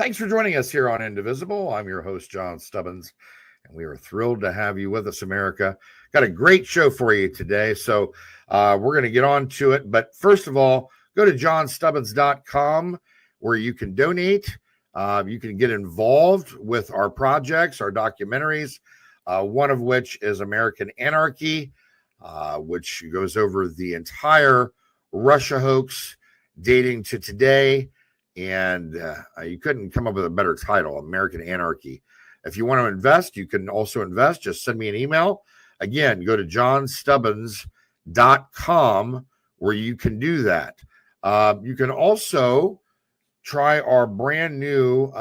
Thanks for joining us here on Indivisible. I'm your host, John Stubbins, and we are thrilled to have you with us, America. Got a great show for you today, so we're going to get on to it. But first of all, go to johnstubbins.com where you can donate. You can get involved with our projects, our documentaries, one of which is American Anarchy, which goes over the entire Russia hoax dating to today. And you couldn't come up with a better title, American Anarchy. If you want to invest, you can also invest. Just send me an email. Again, go to johnstubbins.com where you can do that. You can also try our brand new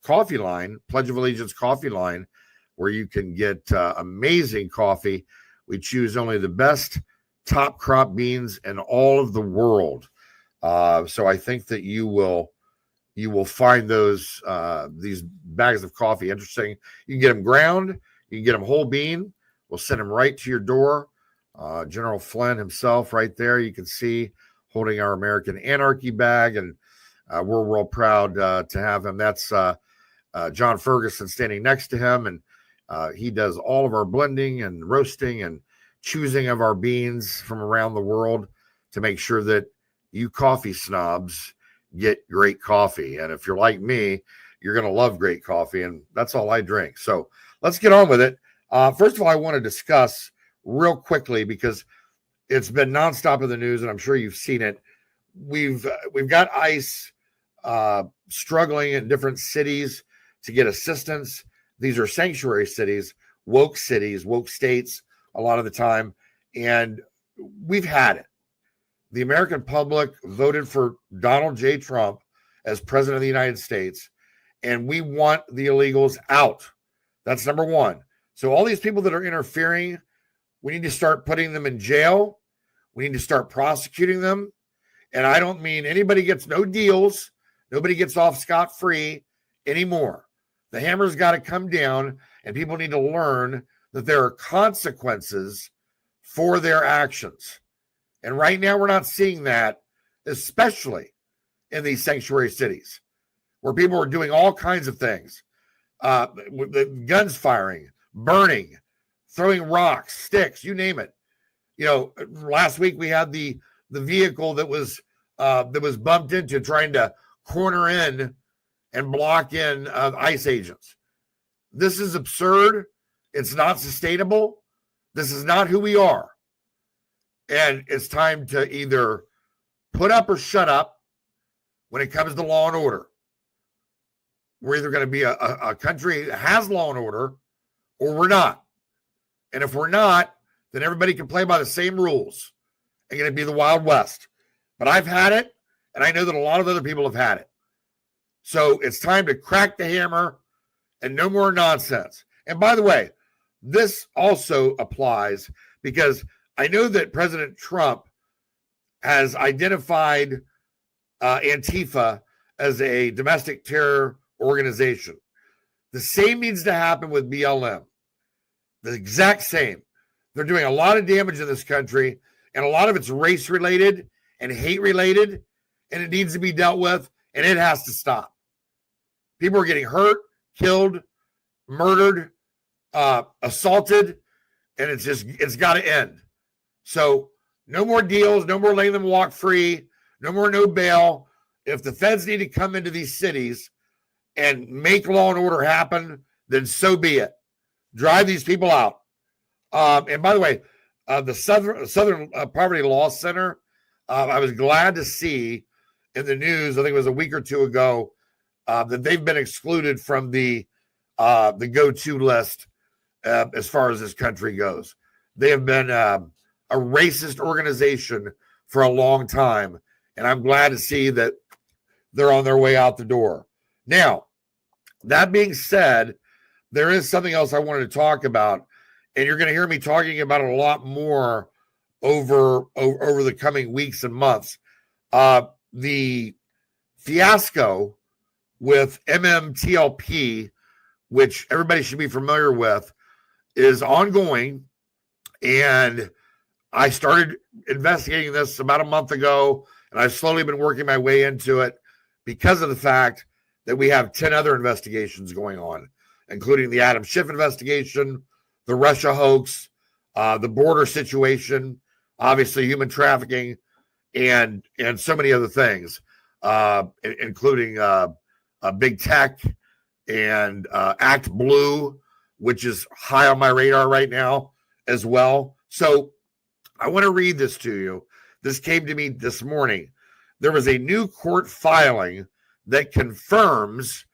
coffee line, Pledge of Allegiance coffee line, where you can get amazing coffee. We choose only the best top crop beans in all of the world. So I think that you will find these bags of coffee interesting. You can get them ground, you can get them whole bean. We'll send them right to your door. General Flynn himself, right there, you can see holding our American Anarchy bag, and we're real proud to have him. That's John Ferguson standing next to him, and he does all of our blending and roasting and choosing of our beans from around the world to make sure that you coffee snobs get great coffee. And if you're like me, you're going to love great coffee, and that's all I drink. So let's get on with it. First of all, I want to discuss real quickly, because it's been nonstop in the news, and I'm sure you've seen it. We've got ICE struggling in different cities to get assistance. These are sanctuary cities, woke states a lot of the time, and we've had it. The American public voted for Donald J. Trump as president of the United States, and we want the illegals out. That's number one. So all these people that are interfering, we need to start putting them in jail. We need to start prosecuting them. And I don't mean anybody gets no deals. Nobody gets off scot-free anymore. The hammer's got to come down, and people need to learn that there are consequences for their actions. And right now, we're not seeing that, especially in these sanctuary cities where people are doing all kinds of things. With the guns firing, burning, throwing rocks, sticks, you name it. You know, last week we had the vehicle that was bumped into trying to corner in and block in ICE agents. This is absurd. It's not sustainable. This is not who we are. And it's time to either put up or shut up when it comes to law and order. We're either going to be a country that has law and order, or we're not. And if we're not, then everybody can play by the same rules. It's going to be the Wild West. But I've had it, and I know that a lot of other people have had it. So it's time to crack the hammer and no more nonsense. And by the way, this also applies because I know that President Trump has identified Antifa as a domestic terror organization. The same needs to happen with BLM. The exact same. They're doing a lot of damage in this country, and a lot of it's race-related and hate-related, and it needs to be dealt with, and it has to stop. People are getting hurt, killed, murdered, assaulted, and it's got to end. So no more deals, no more letting them walk free, no bail. If the feds need to come into these cities and make law and order happen, then so be it. Drive these people out. And by the way, the Southern Poverty Law Center, I was glad to see in the news, I think it was a week or two ago, that they've been excluded from the go-to list as far as this country goes. They have been a racist organization for a long time, and I'm glad to see that they're on their way out the door. Now, that being said, there is something else I wanted to talk about, and you're going to hear me talking about it a lot more over the coming weeks and months. The fiasco with MMTLP, which everybody should be familiar with, is ongoing, and I started investigating this about a month ago, and I've slowly been working my way into it because of the fact that we have 10 other investigations going on, including the Adam Schiff investigation, the Russia hoax, the border situation, obviously human trafficking, and so many other things, including big tech and Act Blue, which is high on my radar right now as well. So I want to read this to you. This came to me this morning. There was a new court filing that confirms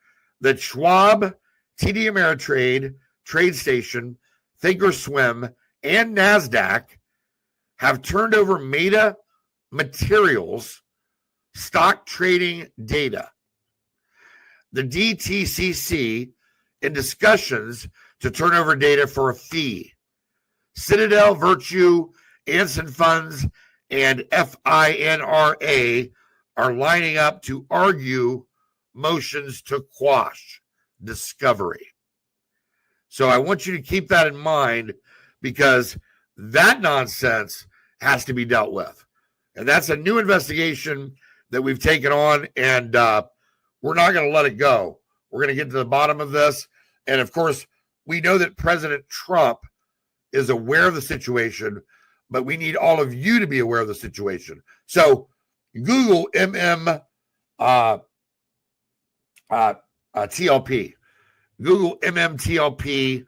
that Schwab, TD Ameritrade, TradeStation, Thinkorswim, and NASDAQ have turned over Meta Materials stock trading data. The DTCC in discussions to turn over data for a fee. Citadel, Virtue, Anson Funds, and FINRA are lining up to argue motions to quash discovery. So I want you to keep that in mind, because that nonsense has to be dealt with. And that's a new investigation that we've taken on, and we're not going to let it go. We're going to get to the bottom of this. And of course, we know that President Trump is aware of the situation, but we need all of you to be aware of the situation. So Google TLP. Google MMTLP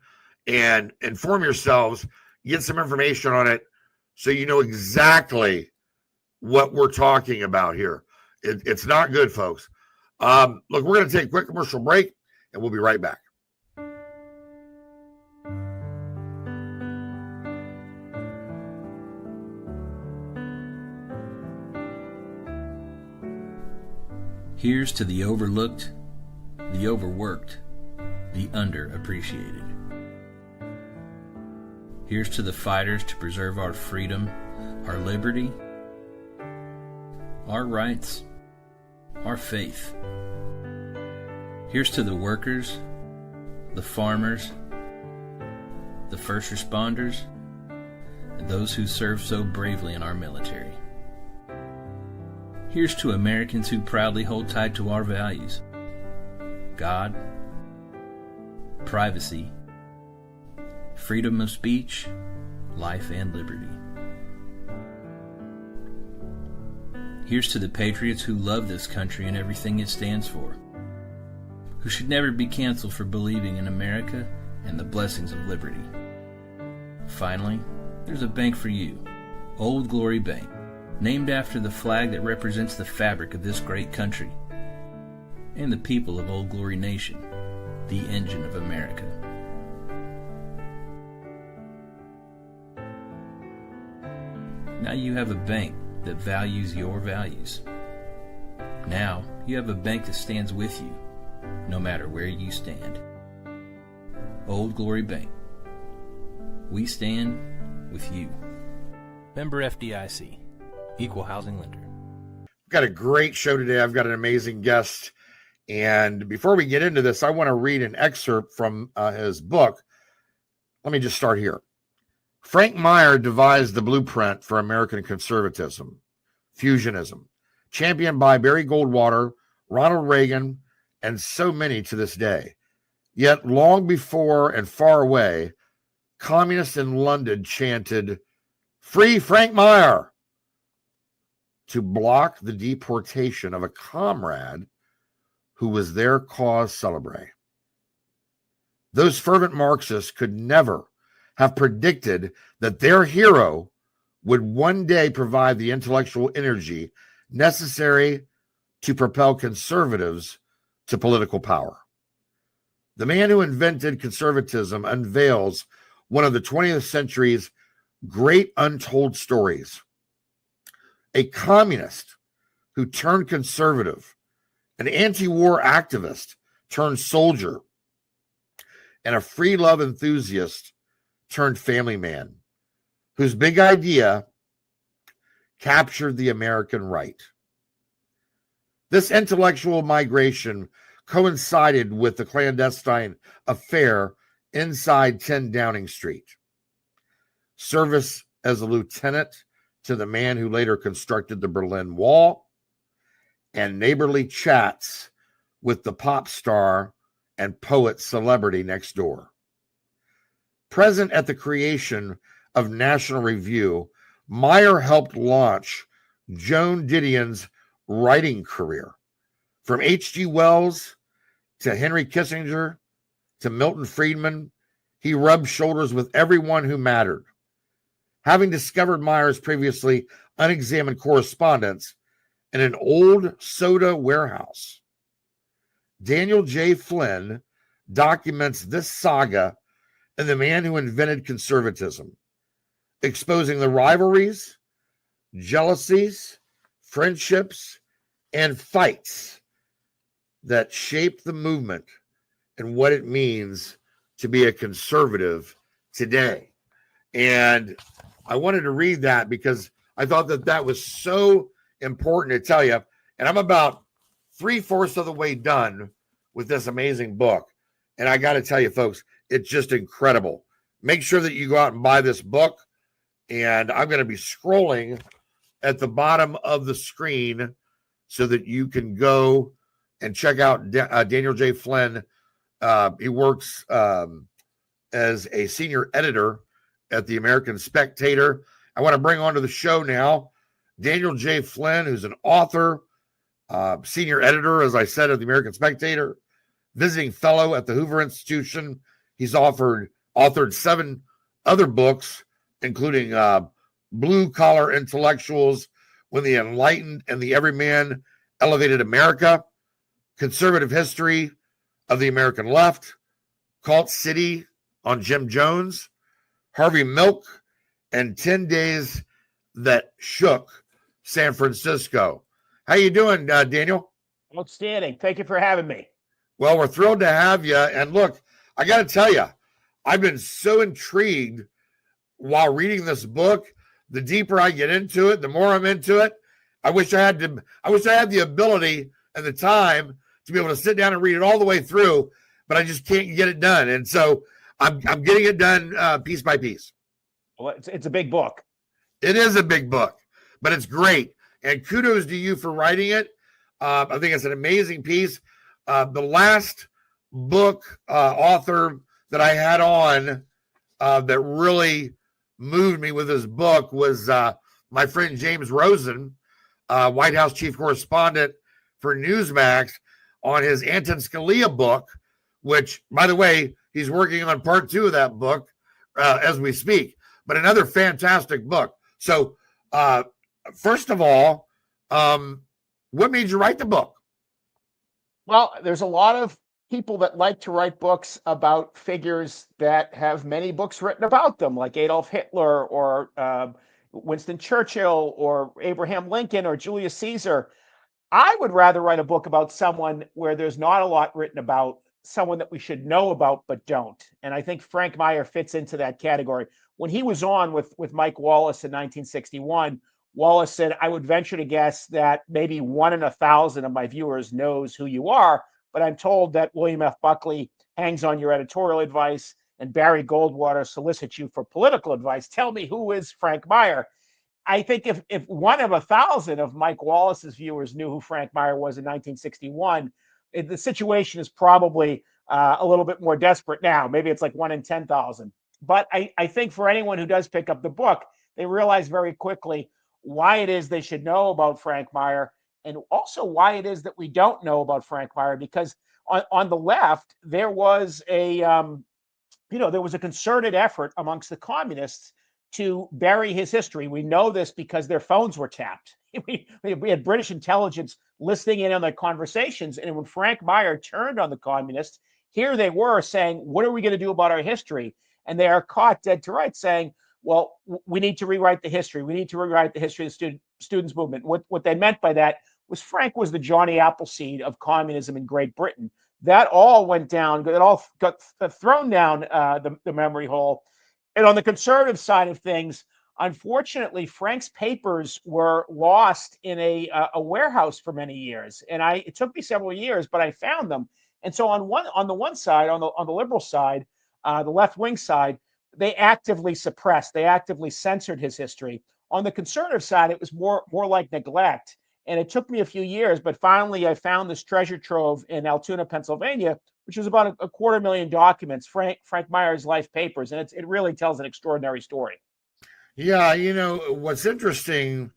and inform yourselves, get some information on it so you know exactly what we're talking about here. It's not good, folks. Look, we're going to take a quick commercial break, and we'll be right back. Here's to the overlooked, the overworked, the underappreciated. Here's to the fighters to preserve our freedom, our liberty, our rights, our faith. Here's to the workers, the farmers, the first responders, and those who serve so bravely in our military. Here's to Americans who proudly hold tight to our values: God, privacy, freedom of speech, life and liberty. Here's to the patriots who love this country and everything it stands for, who should never be canceled for believing in America and the blessings of liberty. Finally, there's a bank for you, Old Glory Bank, named after the flag that represents the fabric of this great country and the people of Old Glory Nation, the engine of America. Now you have a bank that values your values. Now you have a bank that stands with you, no matter where you stand. Old Glory Bank. We stand with you. Member FDIC. Equal housing lender. We've got a great show today. I've got an amazing guest. And before we get into this, I want to read an excerpt from his book. Let me just start here. Frank Meyer devised the blueprint for American conservatism, fusionism, championed by Barry Goldwater, Ronald Reagan, and so many to this day. Yet long before and far away, communists in London chanted, "Free Frank Meyer," to block the deportation of a comrade who was their cause célèbre. Those fervent Marxists could never have predicted that their hero would one day provide the intellectual energy necessary to propel conservatives to political power. The man who invented conservatism unveils one of the 20th century's great untold stories. A communist who turned conservative, an anti-war activist turned soldier, and a free love enthusiast turned family man, whose big idea captured the American right. This intellectual migration coincided with the clandestine affair inside 10 Downing Street. Service as a lieutenant to the man who later constructed the Berlin Wall, and neighborly chats with the pop star and poet celebrity next door. Present at the creation of National Review, Meyer helped launch Joan Didion's writing career. From H.G. Wells to Henry Kissinger to Milton Friedman, he rubbed shoulders with everyone who mattered. Having discovered Meyer's previously unexamined correspondence in an old soda warehouse, Daniel J. Flynn documents this saga in The Man Who Invented Conservatism, exposing the rivalries, jealousies, friendships, and fights that shaped the movement and what it means to be a conservative today. And I wanted to read that because I thought that that was so important to tell you. And I'm about 3/4 of the way done with this amazing book. And I got to tell you, folks, it's just incredible. Make sure that you go out and buy this book. And I'm going to be scrolling at the bottom of the screen so that you can go and check out Daniel J. Flynn. He works as a senior editor at the American Spectator. I want to bring onto the show now Daniel J. Flynn, who's an author, senior editor, as I said, at the American Spectator, visiting fellow at the Hoover Institution. He's authored 7 other books, including Blue Collar Intellectuals, When the Enlightened and the Everyman Elevated America, Conservative History of the American Left, Cult City on Jim Jones, Harvey Milk, and 10 Days That Shook San Francisco. How you doing, Daniel? Outstanding. Thank you for having me. Well, we're thrilled to have you. And look, I got to tell you, I've been so intrigued while reading this book. The deeper I get into it, the more I'm into it. I wish I had the ability and the time to be able to sit down and read it all the way through, but I just can't get it done. And so I'm getting it done piece by piece. Well, it's a big book. It is a big book, but it's great. And kudos to you for writing it. I think it's an amazing piece. The last book author that I had on that really moved me with his book was my friend James Rosen, White House chief correspondent for Newsmax, on his Anton Scalia book, which, by the way, he's working on part 2 of that book as we speak, but another fantastic book. So first of all, what made you write the book? Well, there's a lot of people that like to write books about figures that have many books written about them, like Adolf Hitler or Winston Churchill or Abraham Lincoln or Julius Caesar. I would rather write a book about someone where there's not a lot written about, someone that we should know about but don't. And I think Frank Meyer fits into that category. When he was on with Mike Wallace in 1961, Wallace said, I would venture to guess that maybe 1 in 1,000 of my viewers knows who you are, but I'm told that William F. Buckley hangs on your editorial advice and Barry Goldwater solicits you for political advice. Tell me, who is Frank Meyer? I think if 1 of 1,000 of Mike Wallace's viewers knew who Frank Meyer was in 1961, the situation is probably a little bit more desperate now. Maybe it's like 1 in 10,000. But I think for anyone who does pick up the book, they realize very quickly why it is they should know about Frank Meyer, and also why it is that we don't know about Frank Meyer. Because on the left, there was a concerted effort amongst the communists to bury his history. We know this because their phones were tapped. We had British intelligence listening in on their conversations. And when Frank Meyer turned on the communists, here they were saying, what are we going to do about our history? And they are caught dead to rights saying, well, we need to rewrite the history. We need to rewrite the history of the students' movement. What they meant by that was Frank was the Johnny Appleseed of communism in Great Britain. That all went down. It all got thrown down the memory hole. And on the conservative side of things, unfortunately, Frank's papers were lost in a warehouse for many years. And it took me several years, but I found them. And so on the one side, on the liberal side, the left-wing side, they actively suppressed, they actively censored his history. On the conservative side, it was more like neglect. And it took me a few years, but finally I found this treasure trove in Altoona, Pennsylvania, which was about a 250,000 documents, Frank Meyer's life papers. And it really tells an extraordinary story. Yeah, what's interesting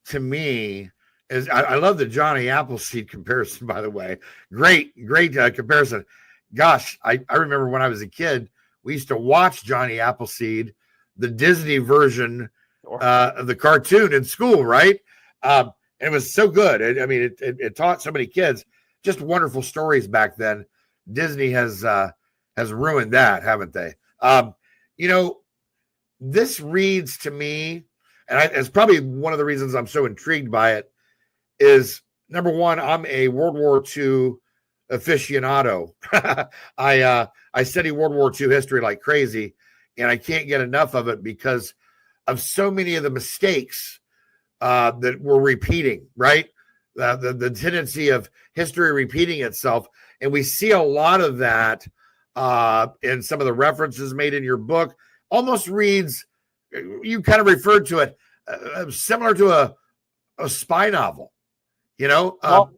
to me is I love the Johnny Appleseed comparison, by the way. Great comparison. Gosh, I remember when I was a kid, we used to watch Johnny Appleseed, the Disney version of the cartoon in school, right? And it was so good. It taught so many kids just wonderful stories back then. Disney has ruined that, haven't they? This reads to me, and it's probably one of the reasons I'm so intrigued by it, is number one, I'm a World War II aficionado. I study World War II history like crazy, and I can't get enough of it because of so many of the mistakes that we're repeating, right? The tendency of history repeating itself. And we see a lot of that in some of the references made in your book. Almost reads, you kind of referred to it, similar to a spy novel, Well,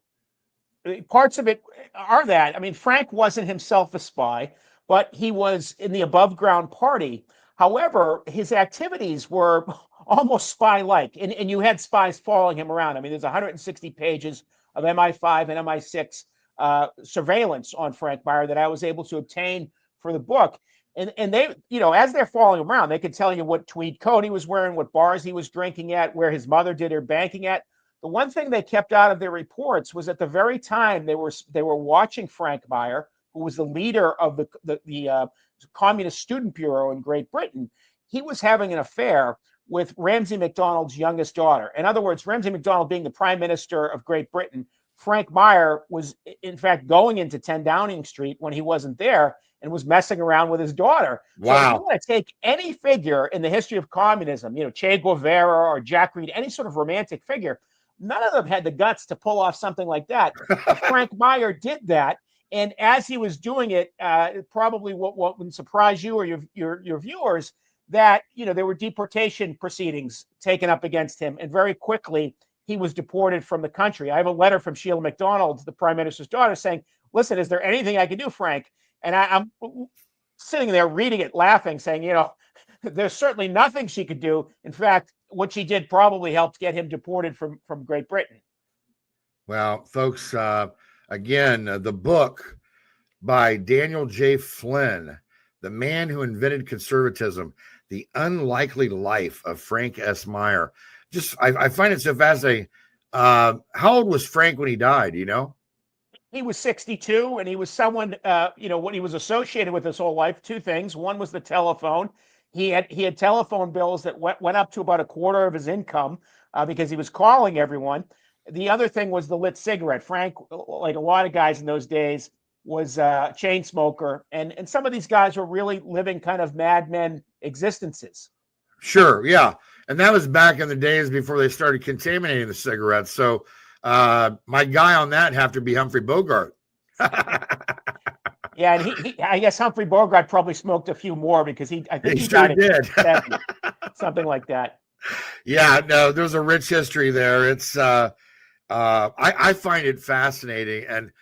parts of it are that. I mean, Frank wasn't himself a spy, but he was in the above ground party. However, his activities were almost spy-like, and you had spies following him around. I mean, there's 160 pages of MI5 and MI6 surveillance on Frank Meyer that I was able to obtain for the book. And they, as they're following him around, they could tell you what tweed coat he was wearing, what bars he was drinking at, where his mother did her banking at. The one thing they kept out of their reports was at the very time they were watching Frank Meyer, who was the leader of the Communist Student Bureau in Great Britain, he was having an affair with Ramsay MacDonald's youngest daughter. In other words, Ramsay MacDonald being the Prime Minister of Great Britain, Frank Meyer was, in fact, going into 10 Downing Street when he wasn't there and was messing around with his daughter. Wow. So if you want to take any figure in the history of communism, Che Guevara or Jack Reed, any sort of romantic figure, none of them had the guts to pull off something like that. Frank Meyer did that. And as he was doing it, probably what wouldn't surprise you or your viewers, that there were deportation proceedings taken up against him, and very quickly he was deported from the country. I have a letter from Sheila MacDonald, the Prime Minister's daughter, saying, "Listen, is there anything I can do, Frank?" And I'm sitting there reading it, laughing, saying, there's certainly nothing she could do. In fact, what she did probably helped get him deported from Great Britain. Well, folks, again, the book by Daniel J. Flynn, The Man Who Invented Conservatism, The Unlikely Life of Frank S. Meyer. I find it so fascinating. How old was Frank when he died, He was 62, and he was someone, what he was associated with his whole life. Two things. One was the telephone. He had telephone bills that went up to about a quarter of his income because he was calling everyone. The other thing was the lit cigarette. Frank, like a lot of guys in those days, was a chain smoker. And some of these guys were really living kind of madmen existences. Sure, yeah. And that was back in the days before they started contaminating the cigarettes. So my guy on that have to be Humphrey Bogart. Yeah, and I guess Humphrey Bogart probably smoked a few more because I think he sure died did. 70, something like that. Yeah, no, there's a rich history there. It's I find it fascinating, and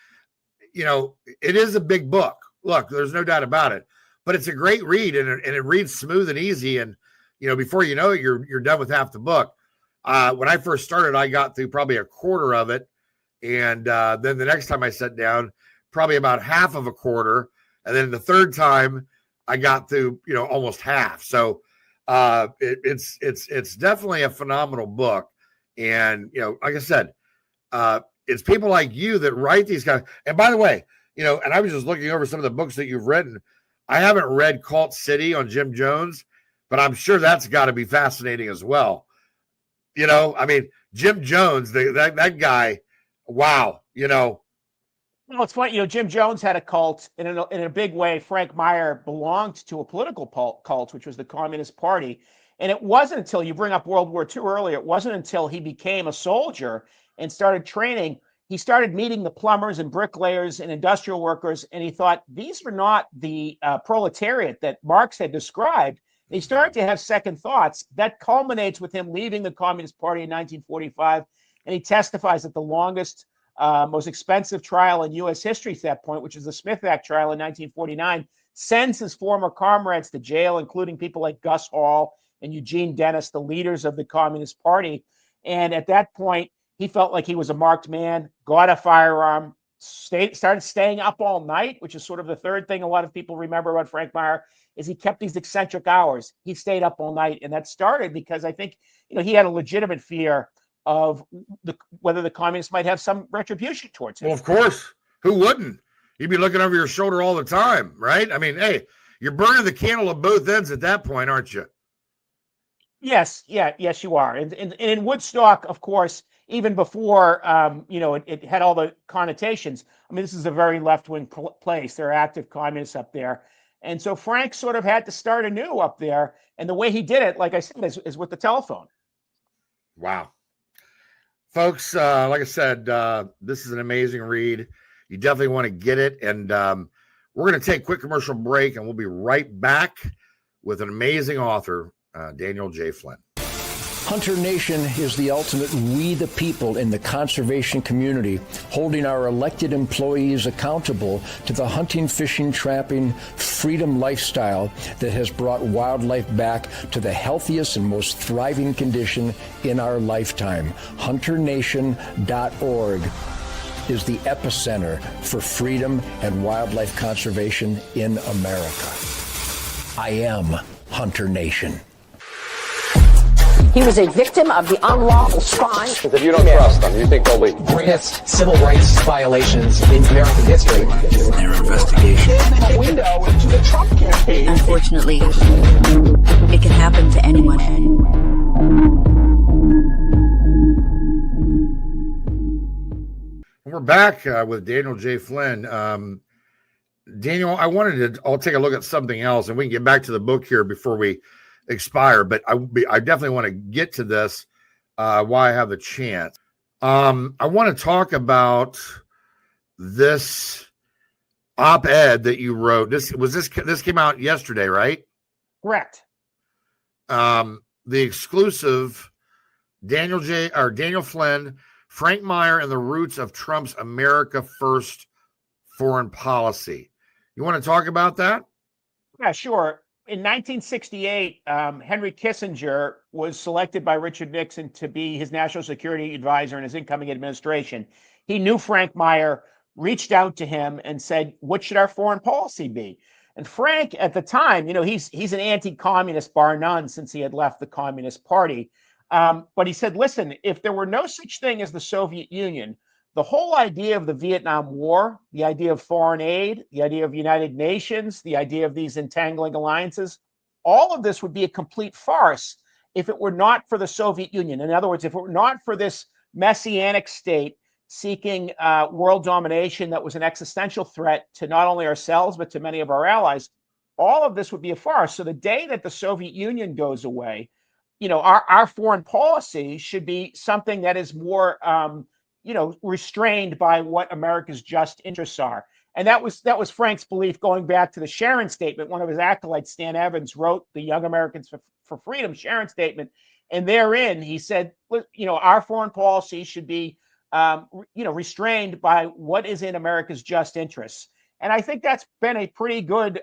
it is a big book. Look, there's no doubt about it, but it's a great read, and it reads smooth and easy. And before you know it, you're done with half the book. When I first started, I got through probably a quarter of it, and then the next time I sat down, probably about half of a quarter, and then the third time I got through almost half. So it's definitely a phenomenal book, and like I said, it's people like you that write these guys. And by the way, and I was just looking over some of the books that you've written. I haven't read Cult City on Jim Jones, but I'm sure that's got to be fascinating as well. Jim Jones, that guy, wow, Well, it's funny, Jim Jones had a cult, and in a big way, Frank Meyer belonged to a political cult, which was the Communist Party. And it wasn't until, you bring up World War II earlier, it wasn't until he became a soldier and started training. He started meeting the plumbers and bricklayers and industrial workers, and he thought, these were not the proletariat that Marx had described. And he started to have second thoughts. That culminates with him leaving the Communist Party in 1945, And he testifies that the longest, most expensive trial in U.S. history at that point, which is the Smith Act trial in 1949, sends his former comrades to jail, including people like Gus Hall and Eugene Dennis, the leaders of the Communist Party. And at that point, he felt like he was a marked man, got a firearm, started staying up all night, which is sort of the third thing a lot of people remember about Frank Meyer, is he kept these eccentric hours. He stayed up all night. And that started because I think, he had a legitimate fear of whether the communists might have some retribution towards him. Well, of course. Who wouldn't? You'd be looking over your shoulder all the time, right? I mean, hey, you're burning the candle at both ends at that point, aren't you? Yes, yes, you are. And in Woodstock, of course, even before it had all the connotations. I mean, this is a very left-wing place. There are active communists up there, and so Frank sort of had to start anew up there. And the way he did it, like I said, is with the telephone. Wow, folks! Like I said, this is an amazing read. You definitely want to get it, and we're going to take a quick commercial break, and we'll be right back with an amazing author, Daniel J. Flynn. Hunter Nation is the ultimate we the people in the conservation community, holding our elected employees accountable to the hunting, fishing, trapping, freedom lifestyle that has brought wildlife back to the healthiest and most thriving condition in our lifetime. HunterNation.org is the epicenter for freedom and wildlife conservation in America. I am Hunter Nation. He was a victim of the unlawful spying. If you don't trust them, you think they'll leave? Greatest civil rights violations in American history. Their investigation. A window into the Trump campaign. Unfortunately, it can happen to anyone. We're back with Daniel J. Flynn. Daniel, I'll take a look at something else, and we can get back to the book here before we expire, but I definitely want to get to this while I have the chance. I want to talk about this op-ed that you wrote. This came out yesterday, right? Correct. The exclusive Daniel Flynn, Frank Meyer, and the Roots of Trump's America First Foreign Policy. You want to talk about that? Yeah, sure. In 1968, Henry Kissinger was selected by Richard Nixon to be his national security advisor in his incoming administration. He knew Frank Meyer, reached out to him and said, what should our foreign policy be? And Frank, at the time, he's an anti-communist bar none since he had left the Communist Party. But he said, listen, if there were no such thing as the Soviet Union, the whole idea of the Vietnam War, the idea of foreign aid, the idea of United Nations, the idea of these entangling alliances, all of this would be a complete farce if it were not for the Soviet Union. In other words, if it were not for this messianic state seeking world domination that was an existential threat to not only ourselves, but to many of our allies, all of this would be a farce. So the day that the Soviet Union goes away, our foreign policy should be something that is more restrained by what America's just interests are. And that was Frank's belief going back to the Sharon Statement. One of his acolytes, Stan Evans, wrote the Young Americans for Freedom Sharon Statement. And therein, he said, our foreign policy should be, restrained by what is in America's just interests. And I think that's been a pretty good,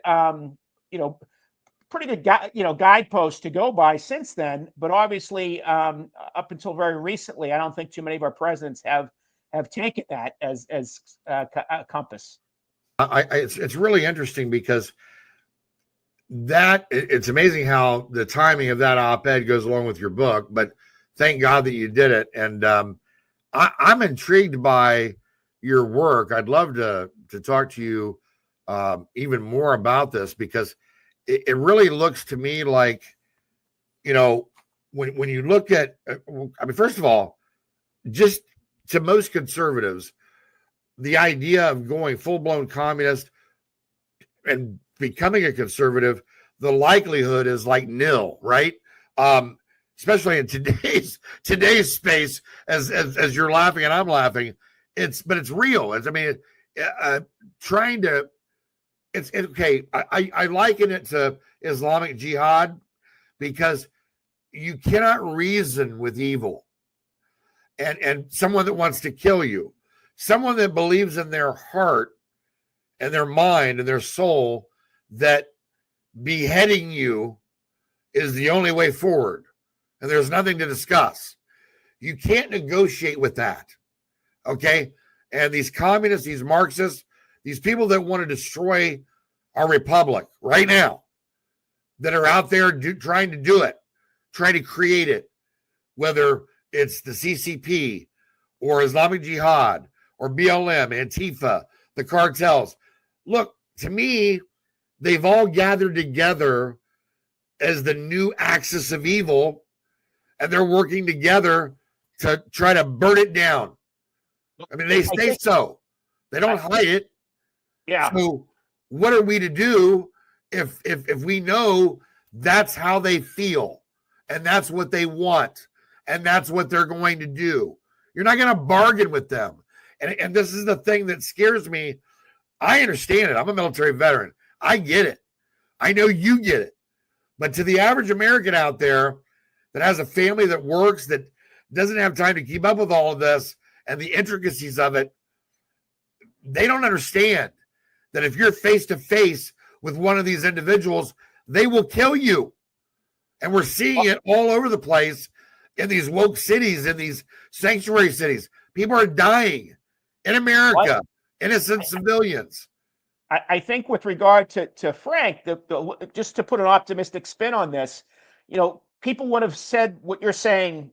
guidepost to go by since then. But obviously, up until very recently, I don't think too many of our presidents have taken that as a compass. It's really interesting because it's amazing how the timing of that op-ed goes along with your book. But thank God that you did it, and I'm intrigued by your work. I'd love to talk to you even more about this because it really looks to me like, when you look at, first of all, just to most conservatives, the idea of going full-blown communist and becoming a conservative, the likelihood is like nil, right? Especially in today's space, as you're laughing and I'm laughing, but it's real. It's okay. I liken it to Islamic jihad because you cannot reason with evil. and someone that wants to kill you, someone that believes in their heart and their mind and their soul that beheading you is the only way forward and there's nothing to discuss. You can't negotiate with that. Okay. And these communists, these Marxists, these people that want to destroy our republic right now, that are out there trying to do it, trying to create it, whether it's the CCP or Islamic Jihad or BLM, Antifa, the cartels. Look, to me, they've all gathered together as the new axis of evil, and they're working together to try to burn it down. I mean, they say so. They don't hide it. Yeah. So what are we to do if we know that's how they feel and that's what they want and that's what they're going to do? You're not going to bargain with them. And this is the thing that scares me. I understand it. I'm a military veteran. I get it. I know you get it. But to the average American out there that has a family that works, that doesn't have time to keep up with all of this and the intricacies of it, they don't understand that if you're face to face with one of these individuals, they will kill you. And we're seeing it all over the place in these woke cities, in these sanctuary cities. People are dying in America, innocent civilians. I think with regard to Frank, just to put an optimistic spin on this, people would have said what you're saying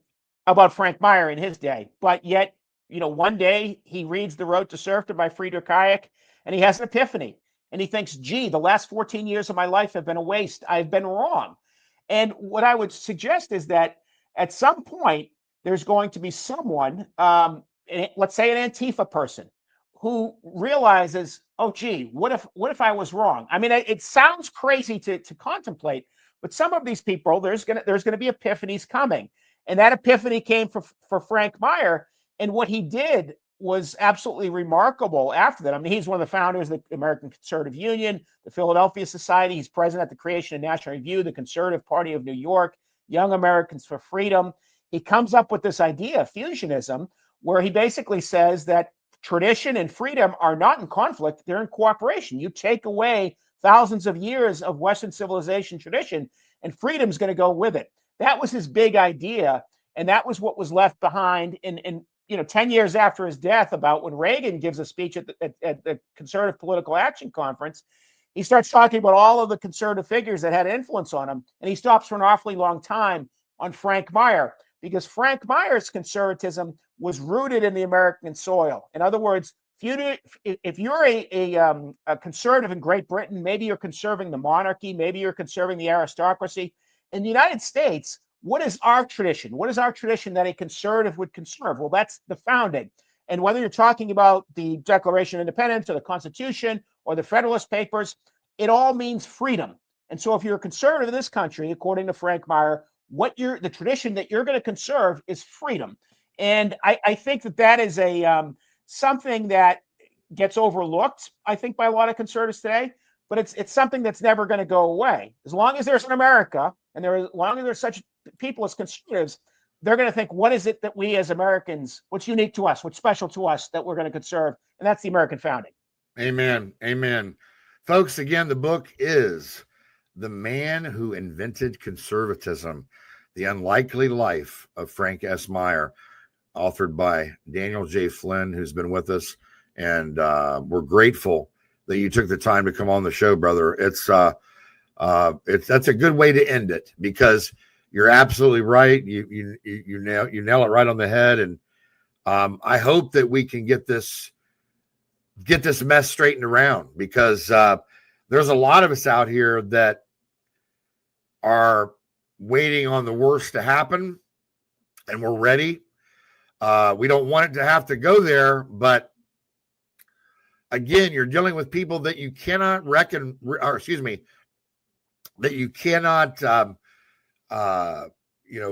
about Frank Meyer in his day, but yet, one day he reads The Road to Serfdom by Friedrich Hayek, and he has an epiphany, and he thinks, gee, the last 14 years of my life have been a waste. I've been wrong. And what I would suggest is that at some point, there's going to be someone, let's say an Antifa person, who realizes, oh, gee, what if I was wrong? I mean, it sounds crazy to contemplate, but some of these people, there's gonna be epiphanies coming, and that epiphany came for Frank Meyer, and what he did was absolutely remarkable after that. I mean, he's one of the founders of the American Conservative Union, the Philadelphia Society. He's president at the creation of National Review, the Conservative Party of New York, Young Americans for Freedom. He comes up with this idea of fusionism, where he basically says that tradition and freedom are not in conflict, they're in cooperation. You take away thousands of years of Western civilization tradition, and freedom's going to go with it. That was his big idea, and that was what was left behind in 10 years after his death, about when Reagan gives a speech at the Conservative Political Action Conference. He starts talking about all of the conservative figures that had influence on him, and he stops for an awfully long time on Frank Meyer, because Frank Meyer's conservatism was rooted in the American soil. In other words, if you're a conservative in Great Britain, maybe you're conserving the monarchy, maybe you're conserving the aristocracy. In the United States, what is our tradition? What is our tradition that a conservative would conserve? Well, that's the founding. And whether you're talking about the Declaration of Independence or the Constitution or the Federalist Papers, it all means freedom. And so if you're a conservative in this country, according to Frank Meyer, the tradition that you're going to conserve is freedom. And I think that is something that gets overlooked, I think, by a lot of conservatives today, but it's something that's never going to go away. As long as there's an America, and as long as there's such people as conservatives, they're going to think, what is it that we as Americans, what's unique to us, what's special to us that we're going to conserve? And that's the American founding. Amen. Amen. Folks, again, the book is The Man Who Invented Conservatism, The Unlikely Life of Frank S. Meyer, authored by Daniel J. Flynn, who's been with us. And we're grateful that you took the time to come on the show, brother. That's a good way to end it, because you're absolutely right. You nail it right on the head. And I hope that we can get this mess straightened around, because there's a lot of us out here that are waiting on the worst to happen, and we're ready. We don't want it to have to go there, but again, you're dealing with people that you cannot that you cannot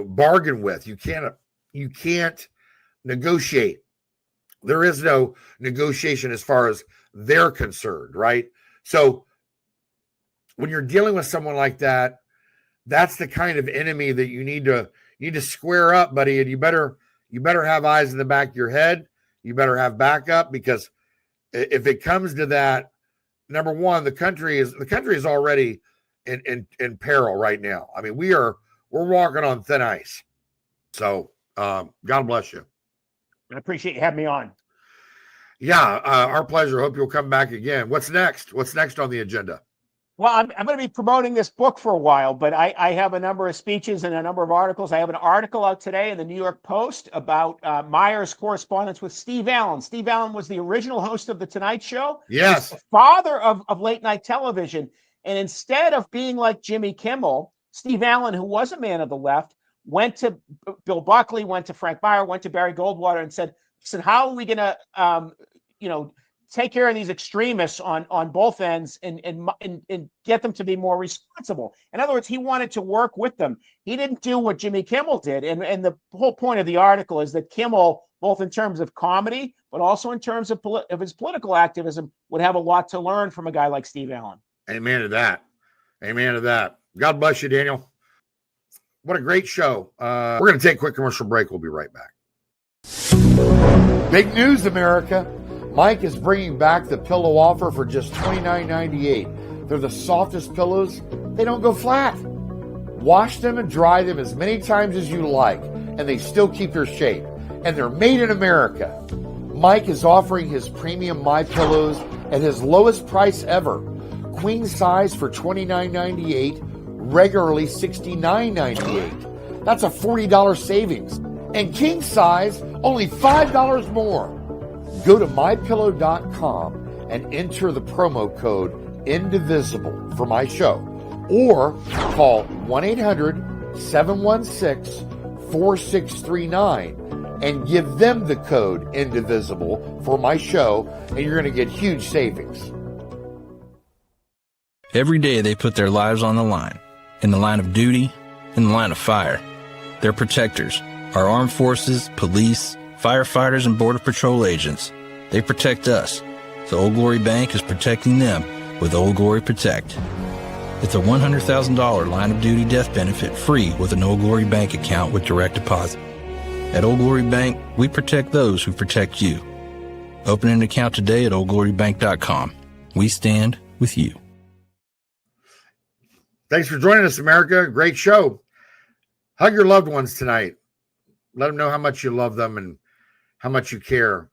bargain with. You can't negotiate. There is no negotiation as far as they're concerned, right? So when you're dealing with someone like that, that's the kind of enemy that you need to square up, buddy. And you better you better have eyes in the back of your head. You better have backup, because if it comes to that, number one, the country is already in peril right now. I mean, we're walking on thin ice. So God bless you. I appreciate you having me on. Yeah, our pleasure. Hope you'll come back again. What's next? What's next on the agenda? Well, I'm going to be promoting this book for a while, but I have a number of speeches and a number of articles. I have an article out today in the New York Post about Meyer's correspondence with Steve Allen. Steve Allen was the original host of The Tonight Show. Yes. The father of late night television. And instead of being like Jimmy Kimmel, Steve Allen, who was a man of the left, went to Bill Buckley, went to Frank Meyer, went to Barry Goldwater and said, how are we going to, take care of these extremists on both ends and get them to be more responsible. In other words, he wanted to work with them. He didn't do what Jimmy Kimmel did. And the whole point of the article is that Kimmel, both in terms of comedy, but also in terms of his political activism, would have a lot to learn from a guy like Steve Allen. Amen to that. Amen to that. God bless you, Daniel. What a great show. We're going to take a quick commercial break. We'll be right back. Big news, America. Mike is bringing back the pillow offer for just $29.98. They're the softest pillows. They don't go flat. Wash them and dry them as many times as you like, and they still keep their shape. And they're made in America. Mike is offering his premium My Pillows at his lowest price ever. Queen size for $29.98, regularly $69.98. That's a $40 savings. And king size, only $5 more. Go to mypillow.com and enter the promo code INDIVISIBLE for my show, or call 1-800-716-4639 and give them the code INDIVISIBLE for my show, and you're going to get huge savings. Every day they put their lives on the line, in the line of duty, in the line of fire. They're protectors, our armed forces, police, firefighters, and Border Patrol agents. They protect us. So Old Glory Bank is protecting them with Old Glory Protect. It's a $100,000 line of duty death benefit free with an Old Glory Bank account with direct deposit. At Old Glory Bank, we protect those who protect you. Open an account today at oldglorybank.com. We stand with you. Thanks for joining us, America. Great show. Hug your loved ones tonight. Let them know how much you love them and how much you care.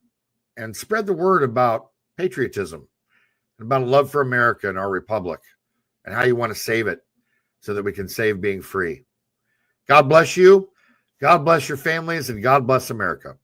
And spread the word about patriotism, about a love for America and our republic, and how you want to save it so that we can save being free. God bless you. God bless your families, and God bless America.